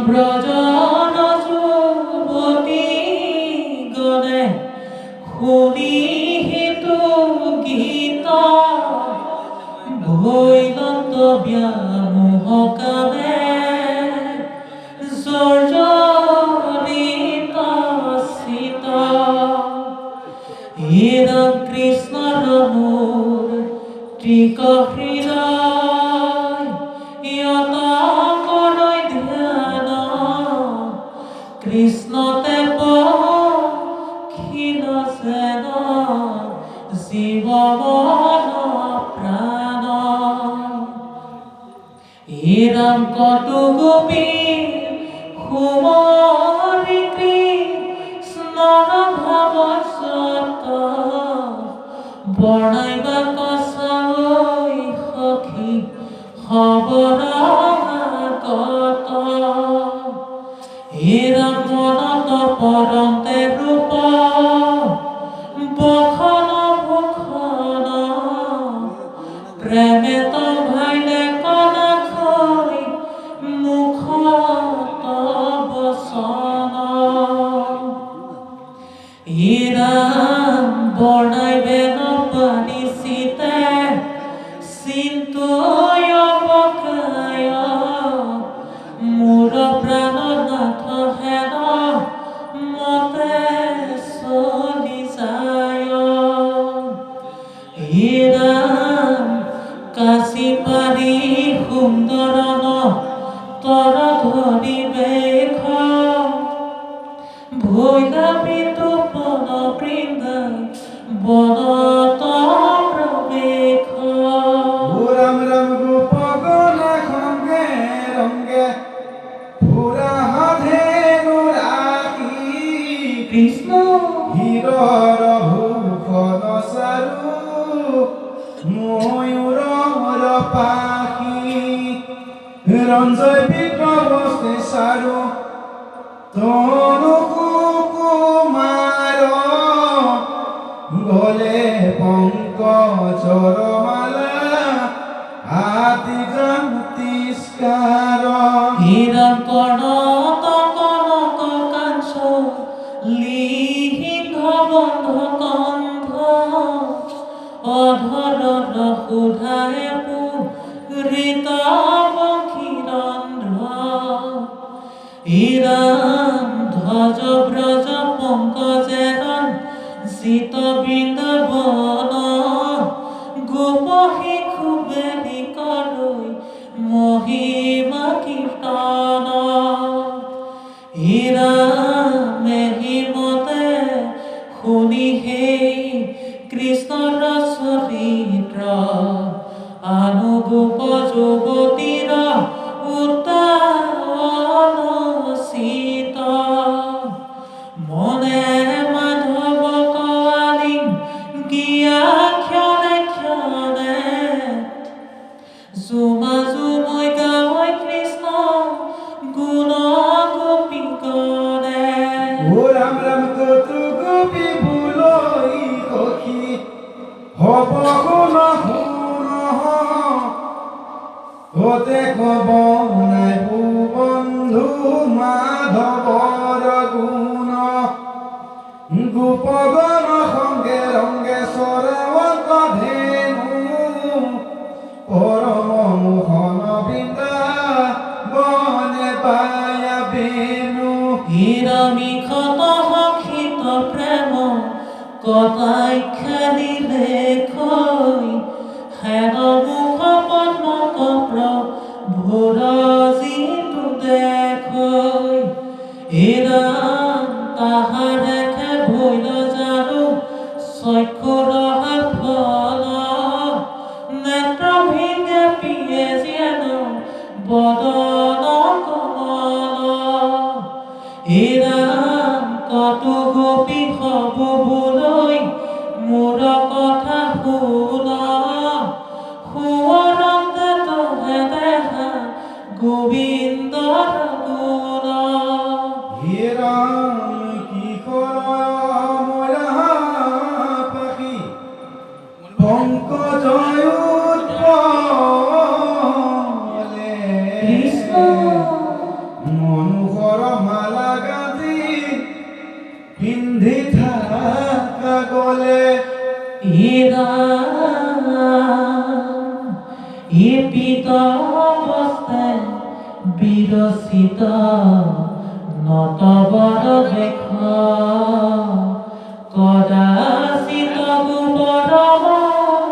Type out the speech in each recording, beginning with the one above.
ব্ৰজৰ যুৱতী গণে শুনি হেতু গীত ভৈলন্ত ব্যামোহকামে জৰ্জৰিত চিত হে ৰাম কৃষ্ণৰ মোৰ ত্ৰিক হৃদয় ইয়ত কলৈ ধ্যান কৃষ্ণতে পখিল যেন জীৱ মন প্ৰাণ হে ৰাম কতু গোপী সুমৰি কৃষ্ণৰ ভাৱত বৰ্ণাইবা কচাই সখী সবৰগত হে ৰাম মনত পৰন্তে ৰূপ বখন ভূষণ প্ৰেমে ভাইলে কনাখৈ মুখত বচন হে ৰাম বৰ্ণাইবে নপানি চিতে চিন্তয় অৱকায় মোৰ প্ৰাণনাথ হেন মতে চলি যায় হে ৰাম কাশী পাৰি সুন্দৰন তৰ ধৰিবেশ ভৈলাবৃত পন বৃন্দা বনত প্ৰবেশ রাম রাম গোপগণ সঙ্গে রঙ্গে পুরা ধেনু রাখি কৃষ্ণ হীরর ভূষণ সারু ময়ূরর পাখি রঞ্জয় বিক্রমস্তে সারু তনু কুমার গলে পঙ্কজর মালা হাতি তিস্কার হীরণ কর্ণত কনক কাঞ্চ লিহিংহ বন্ধ কণ্ঠ অধর সুধায়ে পুরিত বক্ষীৰন্ধ্ৰ হীৰণ ধ্বজ ব্ৰজ পঙ্কজেন জিত বৃন্দাবন গোপ শিশু বেলিকলৈ মহিমা কীৰ্তন হে ৰাম হিমতে শুনি সেই কৃষ্ণৰ চৰিত্ৰ আনু গোপ যুৱতীৰ উত্তাল চিত মনে মাধৱ কলিং গিয়া ক্ষণে ক্ষণে জুমা জুমৈ গাৱৈ কৃষ্ণ গুণ গোপীগণে ও রাম রাম কতু গোপী বুলই সখী হব গুণ শুন ও দেখো বনাই বন্ধু মাধৱৰ গুণ গোপগণ সঙ্গে রঙ্গে সৰৱত ধেনু পৰম মোহন বৃন্দা বনে পায়া বেনু হীৰমিখত সখিত প্ৰেম কটাই খেলিলে কৈ হেন মুখ পদ্মক ভোৰ যিটো দেখৈ হে ৰাম তাহাৰ দেখে ভৈল জানো চক্ষুৰ ফল নেত্ৰ ভিঙে পিয়ে যেন বদন কমল হে ৰাম কতু গোপী সবুলৈ মোৰ কথা শুন সুৱৰন্তে তহে দেখা গোবিন্দৰ গুণ হে ৰাম কি কৰ মৰা পাখি পঙ্কজয় উৎপলে কৃষ্ণ মন চিৰচিতা নতবৰ দেখা কদাচিত গোবৰময়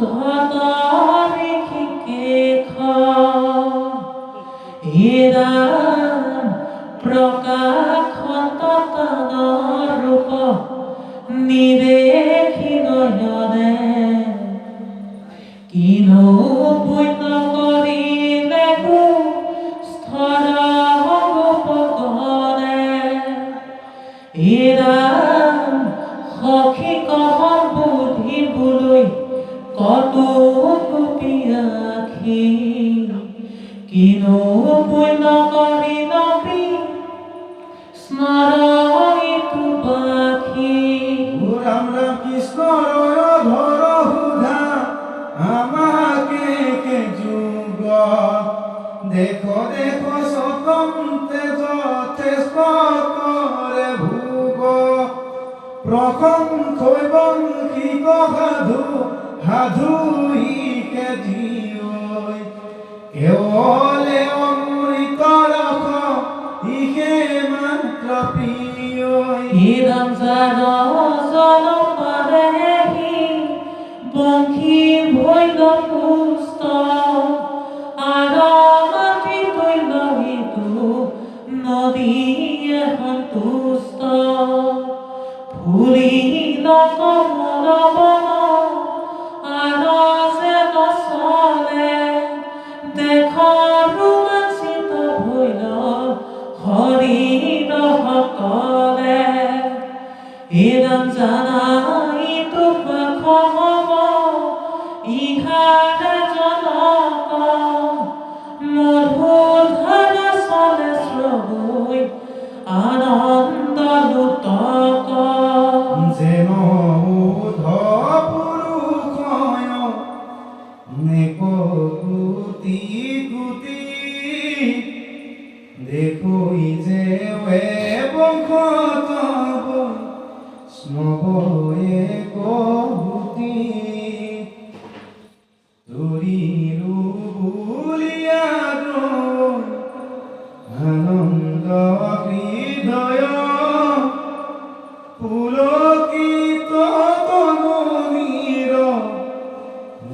ধতৰি শিকেখা হীৰাৰ প্ৰকাশত তানৰ ৰূপ নিৰেখি নয়নে কিনো পুণ্য কৰিলে গো স্থৰ গোপগণে হীৰাৰ সখী কহন বুধিবলৈ কতো গোপী আখি কিনো পুণ্য কৰিল স্মৰণিতো বাখি রাম রাম কৃষ্ণ রয় ধর সুধা আমাকে কে যুগ দেখো দেখো সতম তেজ তেজ করে ভুগ প্রথম থৈবং শিক সাধু সাধু ইকে জীয় কেৱলে অমৃত ৰস ইহে মাত্ৰ প্ৰিয় হীৰাম যাৰ জল পাৰেহি বংশী ভৈল পুষ্ট আৰ মাটি তৈল সিটো নদীয়ে সন্তুষ্ট ফুলিল কমল বন আৰ যেন চলে দেখ ৰোমাঞ্চিত ভৈল হৰিণ সকলে হীৰাম জানাই তোক হব ইহাৰে জনক মধুধাৰ চলে শ্ৰৱৈ আনন্দ লুটক যেন উধ পুৰুষয় নেকোটি কোটি দেখোই যে বংশ তব স্মবয়ে কহুতি তুৰিলো বুলিয়া আনন্দ হৃদয় পুলকিত তনুনীৰ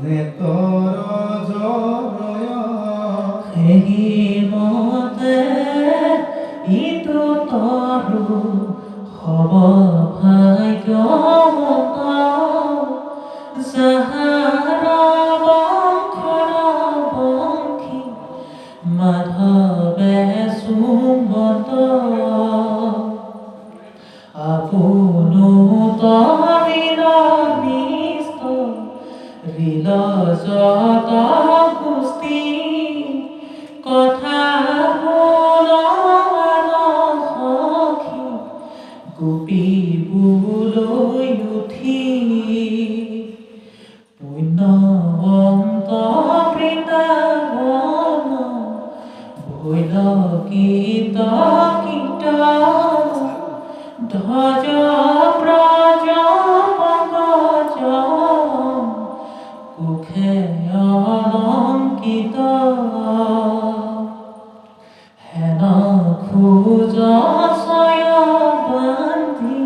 নেতৰ জয় সেই মতে ইটো তৰু হব ভাগ্যৱন্ত যাহাৰ বংশৰ বংশী মাধৱে সুমন্ত আপোনো তৰিল নিস্ত ৰিল যত গোষ্ঠী কথা সখী গোপীবলৈ উঠি পুণ্যৱন্ত বৃন্দাবন ভৈল কীত ধ্বজ ব্ৰজ পংকজ কুখে অলংকিত হেন খোজ ছয় বান্ধি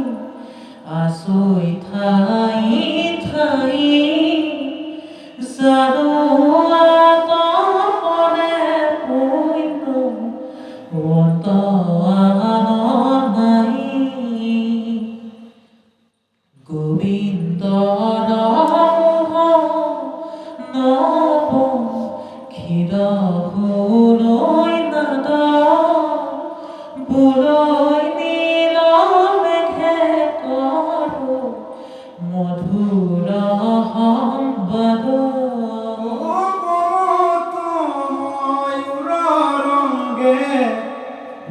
আছৈ ঠাই ঠাই জানো আতপনে পুণ্য অন্ত নাই গোবিন্দ নব ক্ষীৰ ফুলৈ নাদ বুলৈ নীল মেঘে কৰো মধুৰ সংবাদ ময়ূৰৰংগে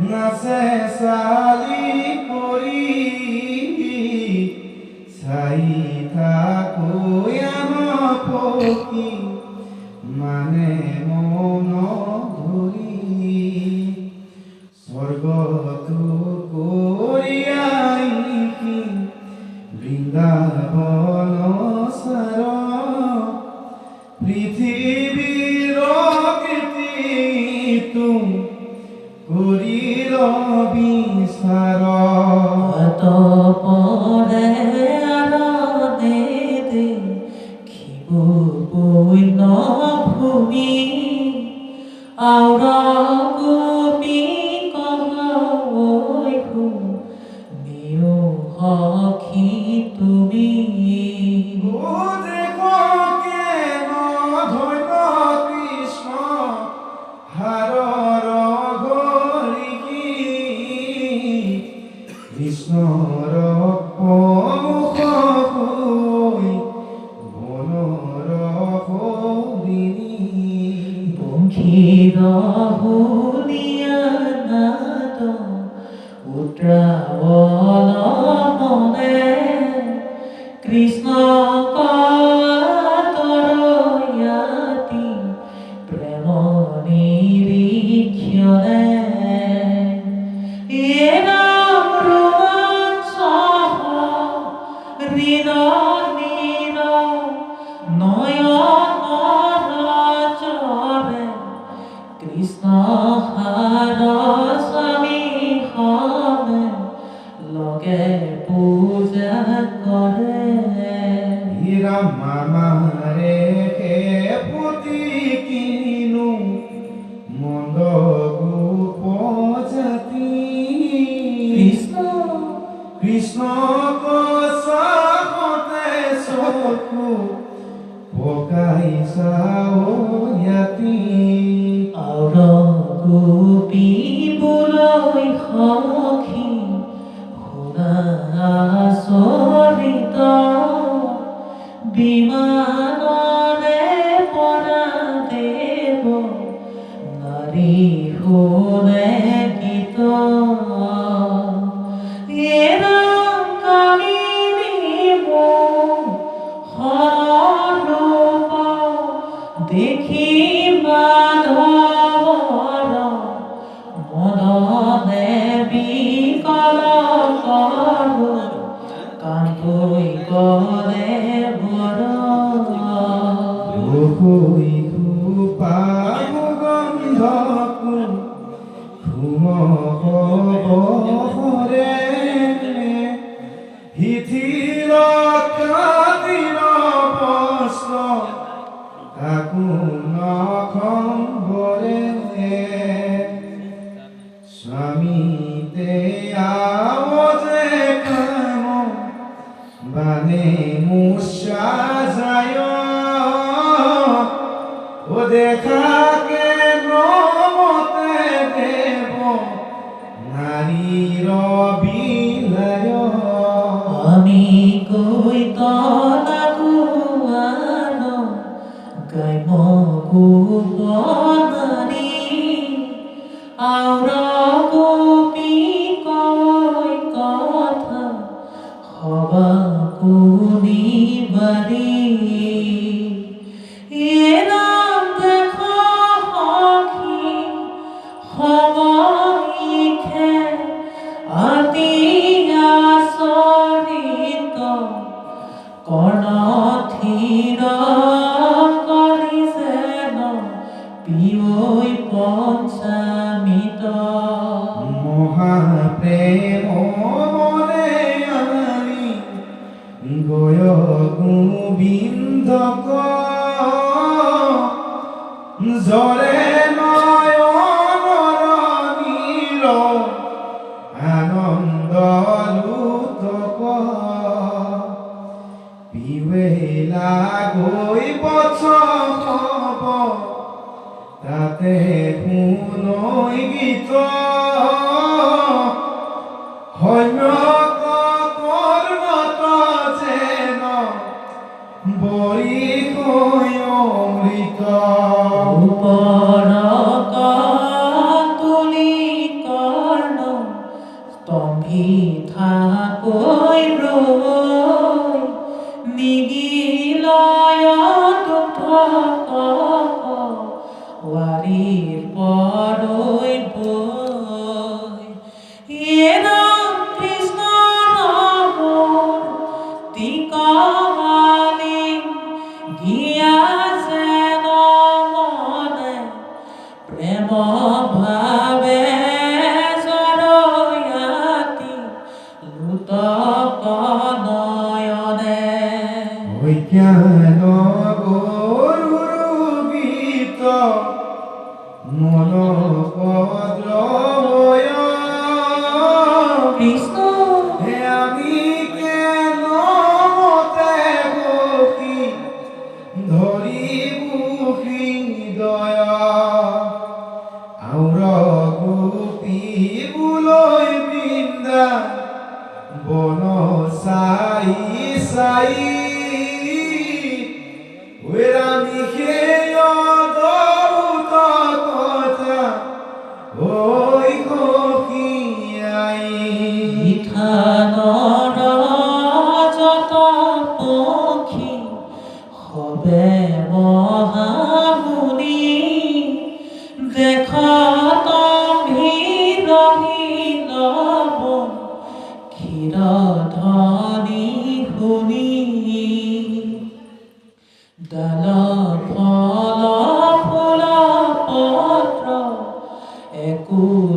নাচে চালি কৰি চাই থাকোঁ পকি মানে মন ধৰি স্বৰ্গতো কৰিয়াই বৃন্দাবন সাৰ পৃথিৱীৰ কীৰ্তি তুম করিল বিচার অতঃপরে আনন্দে দেখিব বৈন ভূমি আওরা গোপী কহৈ নিও সখী তুমি ও দেখো কেন ধন্য কৃষ্ণ হারর ঘড়ি কৃষ্ণর মুখ হই বনর হরিণী বংশীর হুলিয়া নাদ উত্ৰাৱল মনে কৃষ্ণ কাতৰয়াতি প্ৰেম নিৰীক্ষণে এৰাম ৰোমাঞ্চ ঋণ নীৰ নয়নৰ চৰে কৃষ্ণ হার স্বামী হবে লগে পূজা করে হীরা মামারে হে পুতি কিনু মন্দ গোপ জাতি কৃষ্ণ কৃষ্ণ কসাহতে চকু পকাই চাওয়াতি আওৰ গোপী বোলৈ সখী শুনা চৰিত বিমানৰে পৰা দেৱ নাৰী শুনে গীত এৰাম কামিনী মোক সৰূপ দেখি মাধৱৰ মদনে বিকল কৰো কান্দৈ গলে বৰ বহুই খুপামু গন্ধকু ঘুমক বহরে হিথির কাদির বস্ত্র তাকু নখম্বরে স্বামীতে আওয়াজে কাম বানে মুষা যায় ও দেখাকে নমতে দেব নারীর বিলায় আমি গৈ তলাগুৱান গাই মগুৱানী আওৰ গোপী কৈ কথা সবা শুনিবাৰী এৰাম দেখ সখী সমীখে অতি আচৰিত কৰ্ণথিৰ কৰিছে ন পিয়ৈ পঞ্চামিত মহাপ্রেম মনে আনি গয় গোবিন্দক জরে নয়নর নীর আনন্দ লুতক পিবেলা গৈ পছ হব তাতে শুনৈ গীত হন্যক কৰ্ণত যেন বৰি হৈ অমৃত ওপৰ তুলি কৰ্ণ স্তম্ভি থাকৈ ৰৈ নিগিলয় দুগ্ধ ৱাৰীৰ পৰৈ বৈ এৰাম কৃষ্ণ নামৰ তিকালি গিয়া যেন মনে প্ৰেম ভাৱে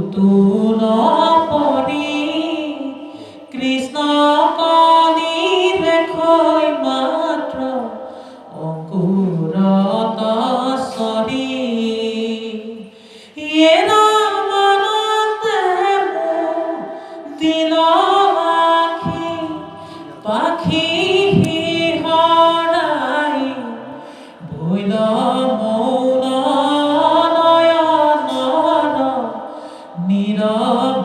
পুতুল পৰি কৃষ্ণ কলি ৰেখৈ মাত্ৰ অংকুৰত চৰি মনতে মোৰ দিল আখি পাখি হৰাই ভৈল মৌন নয়নৰ নীৰৱ